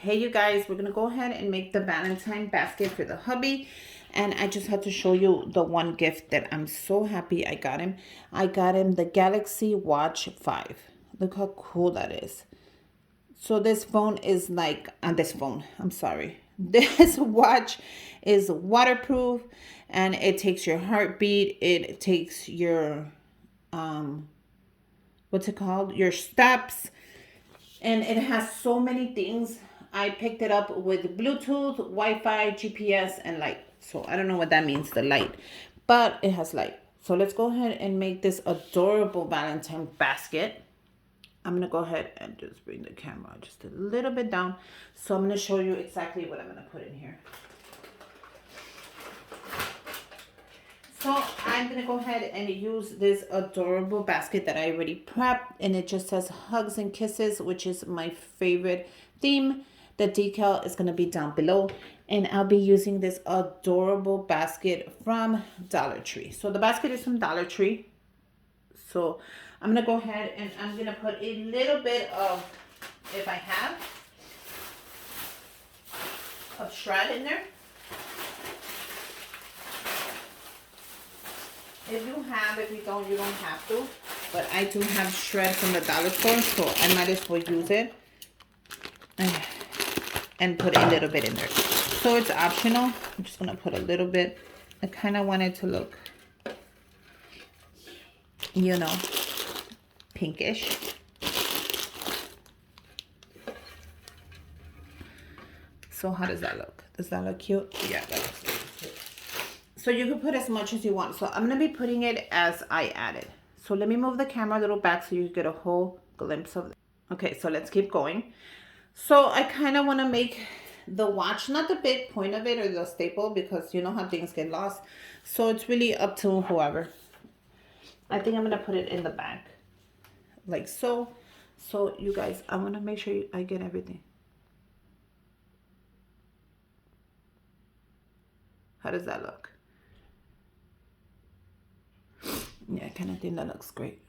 Hey you guys, we're gonna go ahead and make the Valentine basket for the hubby. And I just had to show you the one gift that I'm so happy I got him. I got him the Galaxy Watch 5. Look how cool that is. So this phone is like, I'm sorry. This watch is waterproof and it takes your heartbeat. It takes your, what's it called? Your steps. And it has so many things. I picked it up with Bluetooth, Wi-Fi, GPS, and light. So I don't know what that means, the light, but it has light. So let's go ahead and make this adorable Valentine basket. I'm gonna go ahead and just bring the camera just a little bit down. So I'm gonna show you exactly what I'm gonna put in here. So I'm gonna go ahead and use this adorable basket that I already prepped, and it just says hugs and kisses, which is my favorite theme. The decal is gonna be down below, and I'll be using this adorable basket from Dollar Tree. So the basket is from Dollar Tree. So I'm gonna go ahead and I'm gonna put a little bit of, if I have, of shred in there. If you have, if you don't, you don't have to. But I do have shred from the dollar store, so I might as well use it. And put a little bit in there. So it's optional. I'm just going to put a little bit. I kind of want it to look, you know, pinkish. So how does that look? Does that look cute? Yeah, that looks cute. So you can put as much as you want. So I'm going to be putting it as I add it. So let me move the camera a little back so you get a whole glimpse of it. Okay, so let's keep going. So I kind of want to make the watch, not the big point of it or the staple, because you know how things get lost. So it's really up to whoever. I think I'm going to put it in the back. Like so. So you guys, I want to make sure I get everything. How does that look? Yeah, I kind of think that looks great.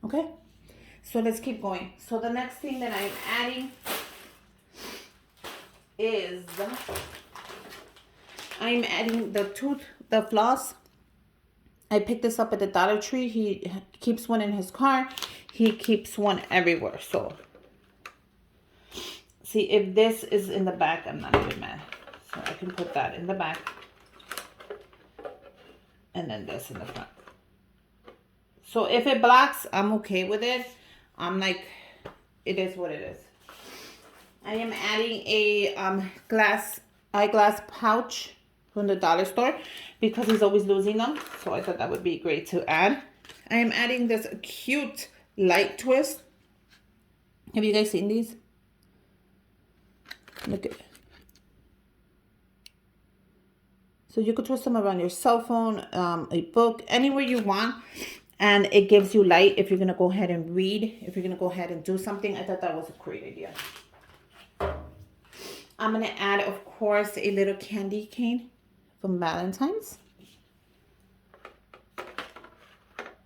Okay, so let's keep going. So the next thing that I'm adding is I'm adding the floss. I picked this up at the Dollar Tree. He keeps one in his car. He keeps one everywhere. So see, if this is in the back, I'm not even mad. So I can put that in the back. And then this in the front. So if it blocks, I'm okay with it. I'm like, it is what it is. I am adding a eyeglass pouch from the dollar store because he's always losing them. So I thought that would be great to add. I am adding this cute light twist. Have you guys seen these? Look at it. So you could twist them around your cell phone, a book, anywhere you want. And it gives you light if you're going to go ahead and read, if you're going to go ahead and do something. I thought that was a great idea. I'm going to add, of course, a little candy cane from Valentine's.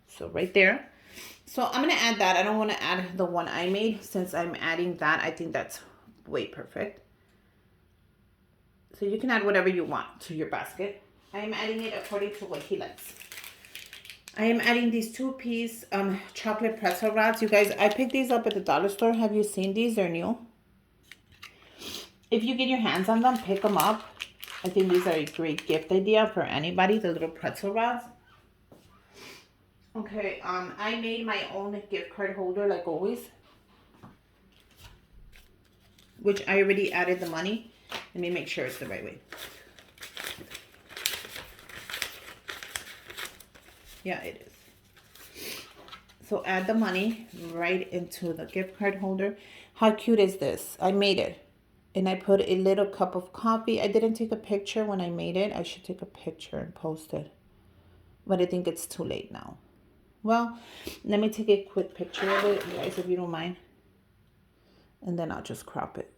So right there. So I'm going to add that. I don't want to add the one I made. Since I'm adding that, I think that's way perfect. So you can add whatever you want to your basket. I am adding it according to what he likes. I am adding these 2-piece chocolate pretzel rods. You guys, I picked these up at the dollar store. Have you seen these? They're new. If you get your hands on them, pick them up. I think these are a great gift idea for anybody, the little pretzel rods. Okay, I made my own gift card holder like always, which I already added the money. Let me make sure it's the right way. Yeah, it is. So add the money right into the gift card holder. How cute is this? I made it. And I put a little cup of coffee. I didn't take a picture when I made it. I should take a picture and post it. But I think it's too late now. Well, let me take a quick picture of it, guys, if you don't mind. And then I'll just crop it.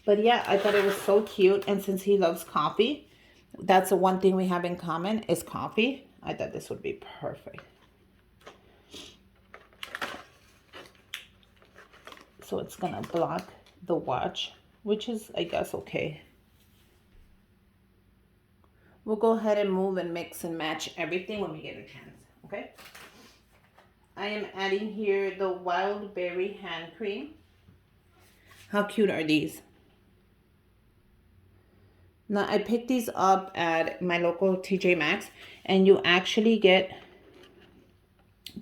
But yeah, I thought it was so cute. And since he loves coffee, That's the one thing we have in common is coffee. I thought this would be perfect. So it's gonna block the watch, which is, I guess, okay. We'll go ahead and move and mix and match everything when we get a chance, okay? I am adding here the wild berry hand cream. How cute are these? Now, I picked these up at my local TJ Maxx, and you actually get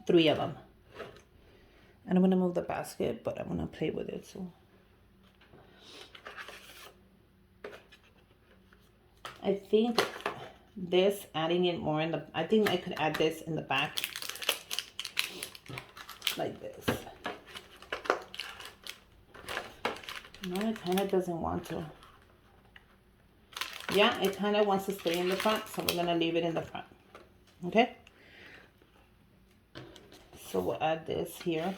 3 of them. And I'm going to move the basket, but I'm going to play with it. So I think this, adding it more in the, I think I could add this in the back like this. No, it kind of doesn't want to. Yeah, it kind of wants to stay in the front, so we're going to leave it in the front. Okay? So we'll add this here.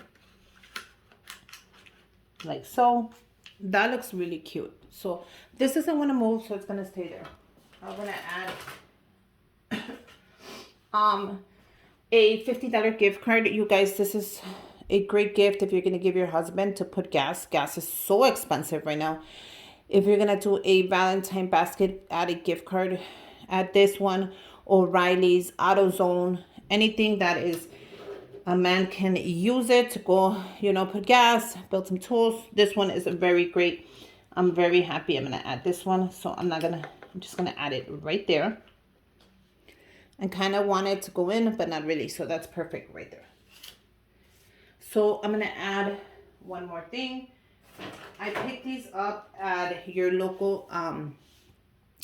Like so. That looks really cute. So this doesn't want to move, so it's going to stay there. I'm going to add a $50 gift card. You guys, this is a great gift if you're going to give your husband to put gas. Gas is so expensive right now. If you're going to do a Valentine basket, add a gift card. Add this one, O'Reilly's, AutoZone, anything that is a man can use it to go, you know, put gas, build some tools. This one is a very great. I'm very happy. I'm going to add this one. So I'm just going to add it right there. I kind of want it to go in, but not really. So that's perfect right there. So I'm going to add one more thing. I picked these up at your local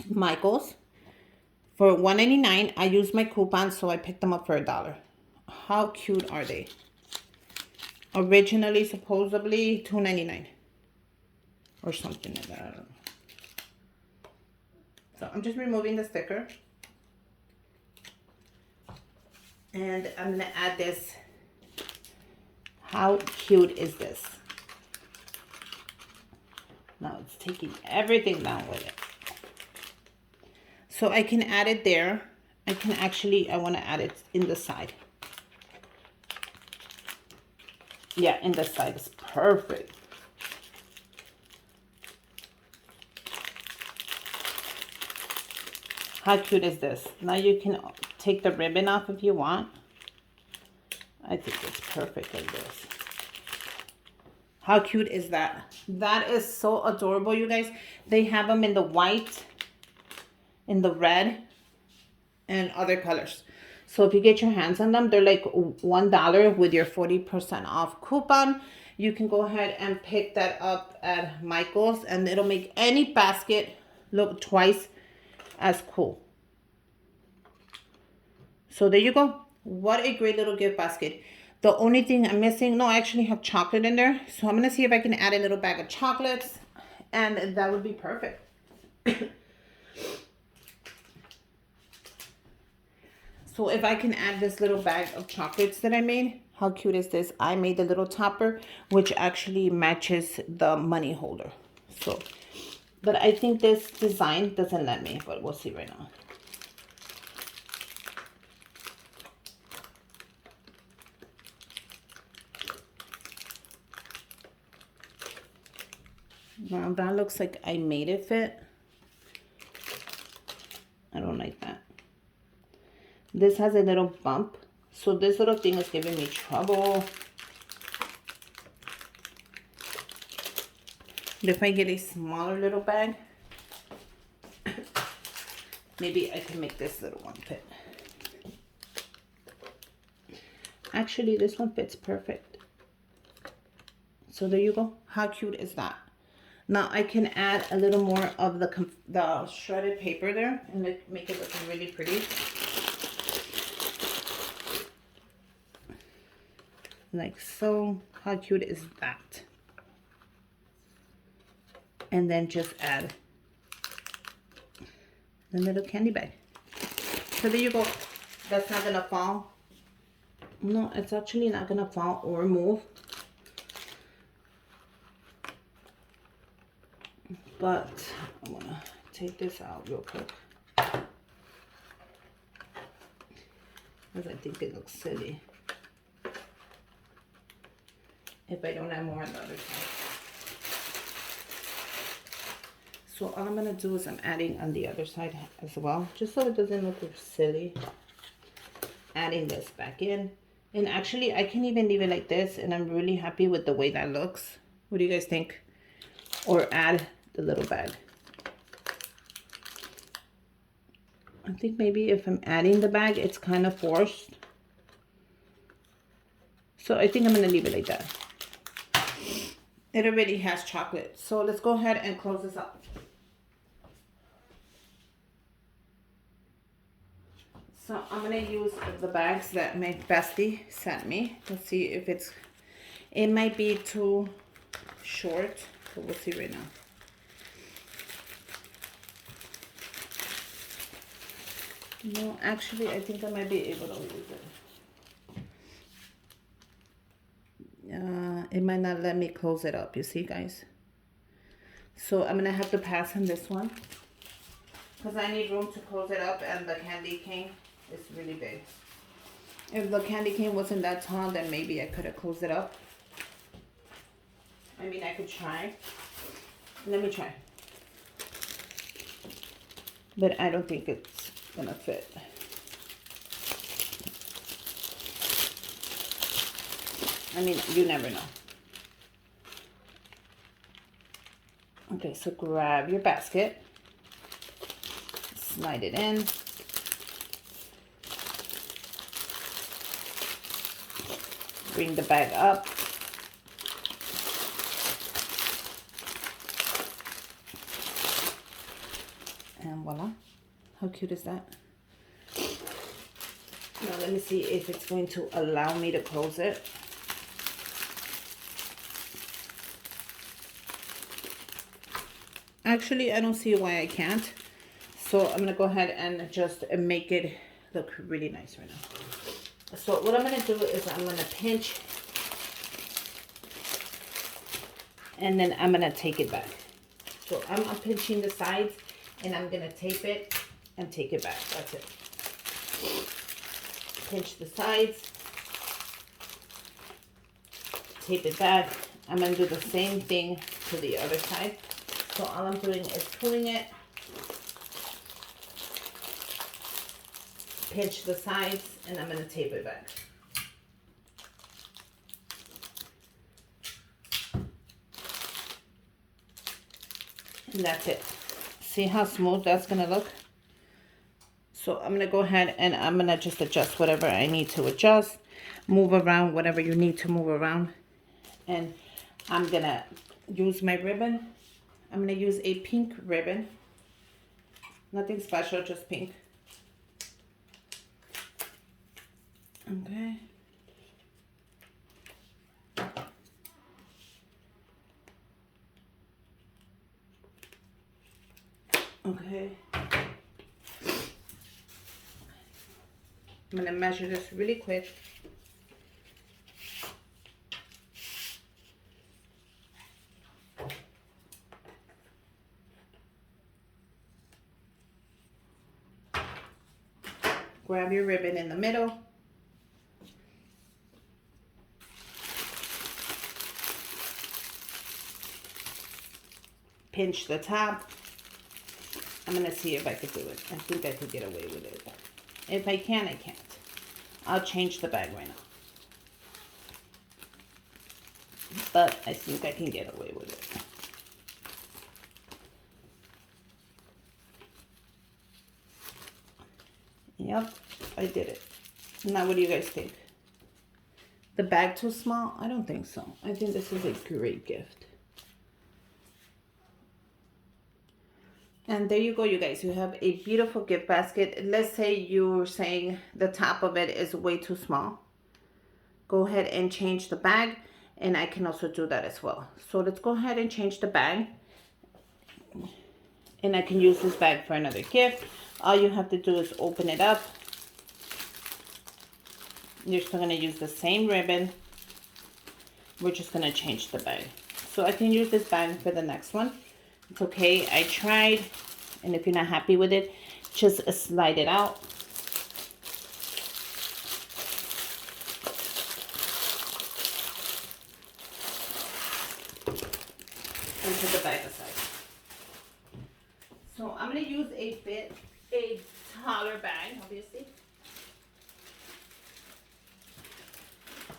Michael's for $1.99. I used my coupon, so I picked them up for $1. How cute are they? Originally, supposedly, $2.99 or something like that. I don't know. So I'm just removing the sticker. And I'm going to add this. How cute is this? Now it's taking everything down with it. So I can add it there. I can actually, I want to add it in the side. Yeah, in the side is perfect. How cute is this? Now you can take the ribbon off if you want. I think it's perfect like this. How cute is that? That is so adorable, you guys. They have them in the white, in the red, and other colors. So if you get your hands on them, they're like $1 with your 40% off coupon. You can go ahead and pick that up at Michael's, and it'll make any basket look twice as cool. So there you go. What a great little gift basket. The only thing I'm missing, no, I actually have chocolate in there. So I'm going to see if I can add a little bag of chocolates, and that would be perfect. So if I can add this little bag of chocolates that I made, how cute is this? I made the little topper, which actually matches the money holder. So, but I think this design doesn't let me, but we'll see right now. Now that looks like I made it fit. I don't like that. This has a little bump. So this little thing is giving me trouble. If I get a smaller little bag, maybe I can make this little one fit. Actually, this one fits perfect. So there you go. How cute is that? Now I can add a little more of the shredded paper there and make it look really pretty. Like so. How cute is that? And then just add the little candy bag. So there you go. That's not gonna fall. No, it's actually not gonna fall or move. But I'm gonna take this out real quick. because I think it looks silly if I don't have more on the other side. So all I'm going to do is I'm adding on the other side as well, just so it doesn't look silly. Adding this back in. And actually, I can even leave it like this, and I'm really happy with the way that looks. What do you guys think? Or add the little bag. I think maybe if I'm adding the bag, it's kind of forced. So I think I'm going to leave it like that. It already has chocolate. So let's go ahead and close this up. So I'm going to use the bags that my bestie sent me. Let's see if it might be too short, but we'll see right now. No, actually, I think I might be able to use it. It might not let me close it up, you see, guys? So I'm going to have to pass him this one, because I need room to close it up, and the candy cane is really big. If the candy cane wasn't that tall, then maybe I could have closed it up. I mean, I could try. Let me try. But I don't think it's gonna fit. I mean, you never know. Okay, so grab your basket. Slide it in. Bring the bag up. And voila. How cute is that? Now let me see if it's going to allow me to close it. Actually, I don't see why I can't. So I'm going to go ahead and just make it look really nice right now. So what I'm going to do is I'm going to pinch. And then I'm going to take it back. So I'm pinching the sides, and I'm going to tape it and take it back. That's it. Pinch the sides. Tape it back. I'm going to do the same thing to the other side. So all I'm doing is pulling it, pinch the sides, and I'm going to tape it back. And that's it. See how smooth that's going to look? So I'm going to go ahead and I'm going to just adjust whatever I need to adjust. Move around whatever you need to move around. And I'm going to use my ribbon. I'm going to use a pink ribbon. Nothing special, just pink. Okay. Okay. I'm going to measure this really quick. Grab your ribbon in the middle. Pinch the top. I'm going to see if I could do it. I think I could get away with it. If I can, I can't. I'll change the bag right now. But I think I can get away with it. Yep, I did it. Now, what do you guys think? The bag too small? I don't think so. I think this is a great gift. And there you go, you guys. You have a beautiful gift basket. Let's say you're saying the top of it is way too small. Go ahead and change the bag. And I can also do that as well. So let's go ahead and change the bag. And I can use this bag for another gift. All you have to do is open it up. You're still going to use the same ribbon. We're just going to change the bag. So I can use this bag for the next one. It's okay. I tried. And if you're not happy with it, just slide it out. So I'm going to use a taller bag, obviously.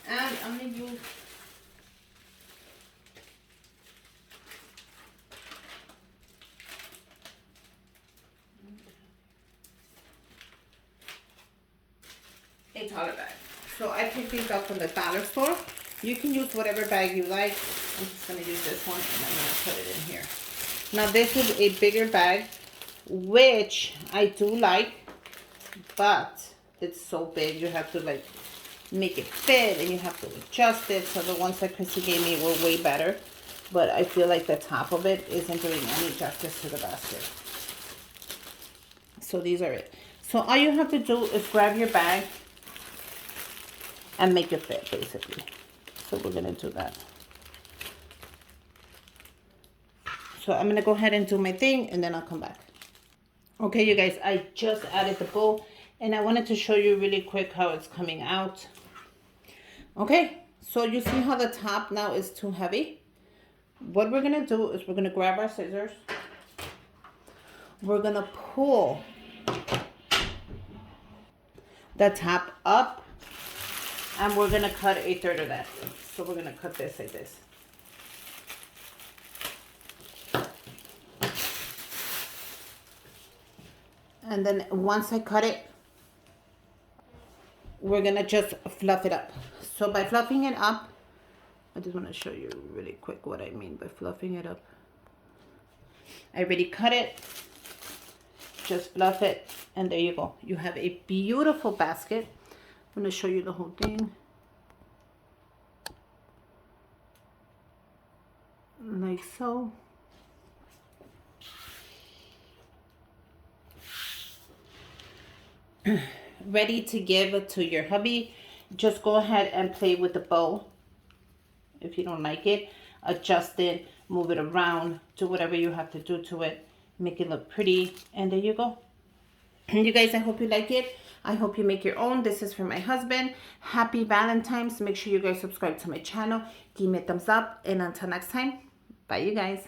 And I'm going to use a taller bag. So I picked these up from the dollar store. You can use whatever bag you like. I'm just going to use this one and I'm going to put it in here. Now this is a bigger bag, which I do like, but it's so big you have to like make it fit and you have to adjust it. So the ones that Chrissy gave me were way better, but I feel like the top of it isn't doing any justice to the basket. So these are it. So all you have to do is grab your bag and make it fit, basically. So we're gonna do that. So I'm gonna go ahead and do my thing and then I'll come back. Okay, you guys, I just added the bow and I wanted to show you really quick how it's coming out. Okay, so you see how the top now is too heavy? What we're gonna do is we're gonna grab our scissors. We're gonna pull the top up and we're gonna cut a third of that. So we're gonna cut this like this. And then once I cut it, we're gonna just fluff it up. So by fluffing it up, I just wanna show you really quick what I mean by fluffing it up. I already cut it, just fluff it, and there you go. You have a beautiful basket. I'm gonna show you the whole thing. Like so. Ready to give to your hubby. Just go ahead and play with the bow. If you don't like it, adjust it, move it around, do whatever you have to do to it, make it look pretty, and there you go. You guys, I hope you like it. I hope you make your own. This is for my husband. Happy Valentine's. Make sure you guys subscribe to my channel. Give me a thumbs up. And until next time, bye you guys.